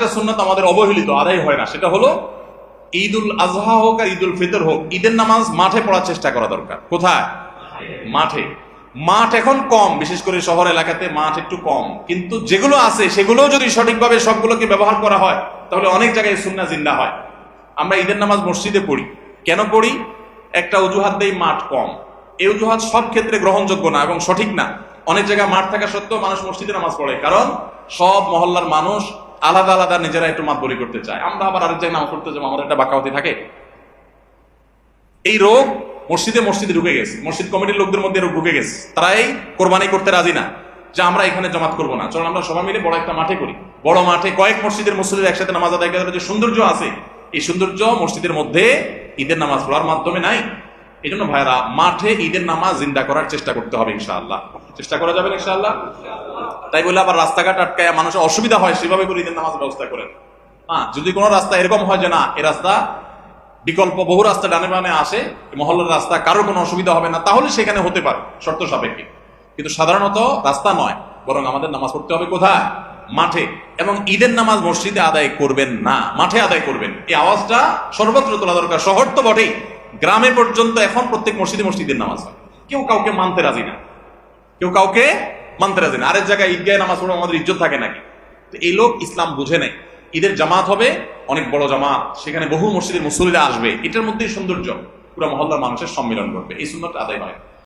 আরেকটা সুন্নাত আমাদের অবহেলিত, আদায় হয় না, সেটা হলো ঈদুল আজহা হোক আর ঈদুল ফিতর হোক, ঈদের নামাজ মাঠে পড়ার চেষ্টা করা দরকার। কোথায়? মাঠে। মাঠ এখন কম, বিশেষ করে শহর এলাকাতে মাঠ একটু কম, কিন্তু যেগুলো আছে সেগুলো যদি সঠিকভাবে সবগুলোকে ব্যবহার করা হয় তাহলে অনেক জায়গায় সুন্নাহ জিন্দা হয়। আমরা ঈদের নামাজ মসজিদে পড়ি, কেন পড়ি? একটা অজুহাত দেই, মাঠ কম। এই অজুহাত সব ক্ষেত্রে গ্রহণযোগ্য না এবং সঠিক না। অনেক জায়গায় মাঠ থাকা সত্ত্বেও মানুষ মসজিদে নামাজ পড়ে, কারণ সব মহল্লার মানুষ আলাদা আলাদা নিজেরা একটু মাতবরি করতে চায়। আমরা আবার আরেক জায়গায় নামাজ পড়তে যাবো, আমাদের একটা বাঁকাওয়াতি থাকে। এই রোগ মসজিদে মসজিদে ঢুকে গেছে, মসজিদ কমিটির লোকদের মধ্যে রোগ ঢুকে গেছে। তারা এই কোরবানি করতে রাজি না, যে আমরা এখানে জমাত করবো না, চলো আমরা সবাই মিলে বড় একটা মাঠে করি। বড় মাঠে কয়েক মসজিদের মুসল্লিরা একসাথে নামাজ আদায় করার যে সৌন্দর্য আছে, এই সৌন্দর্য মসজিদের মধ্যে ঈদের নামাজ পড়ার মাধ্যমে নাই। এই জন্য ভাইরা, মাঠে ঈদের নামাজ জিন্দা করার চেষ্টা করতে হবে ইনশাআল্লাহ। চেষ্টা করা যাবে ইনশাআল্লাহ। তাই বলে আবার রাস্তাঘাট আটকায় মানুষের অসুবিধা হয় সেভাবে করে ঈদের নামাজ ব্যবস্থা করেন। হ্যাঁ, যদি কোনো রাস্তা এরকম হয় যে না, এই রাস্তা বিকল্প বহু রাস্তা ডানে বামে আসে, মহল্লার রাস্তা, কারোর কোনো অসুবিধা হবে না, তাহলে সেখানে হতে পারে শর্ত সাপেক্ষে। কিন্তু সাধারণত রাস্তা নয়, বরং আমাদের নামাজ পড়তে হবে কোথায়? মাঠে। এবং ঈদের নামাজ মসজিদে আদায় করবেন না, মাঠে আদায় করবেন। এই আওয়াজটা সর্বত্র তোলা দরকার। শহর তো বটেই, গ্রামে পর্যন্ত এখন প্রত্যেক মসজিদে মসজিদের নামাজ হয়। কেউ কাউকে মানতে রাজি না, কেউ কাউকে মানতে রাজি না। আরেক জায়গায় ঈদগাহে নামাজ পড়ে আমাদের ইজ্জত থাকে নাকি? তো এই লোক ইসলাম বুঝে নেই। ঈদের জামাত হবে, অনেক বড় জামাত, সেখানে বহু মসজিদের মুসল্লিরা আসবে, এটার মধ্যেই সৌন্দর্য, পুরো মহল্লার মানুষের সম্মিলন করবে, এই সুন্নাতটা আদায় হয়।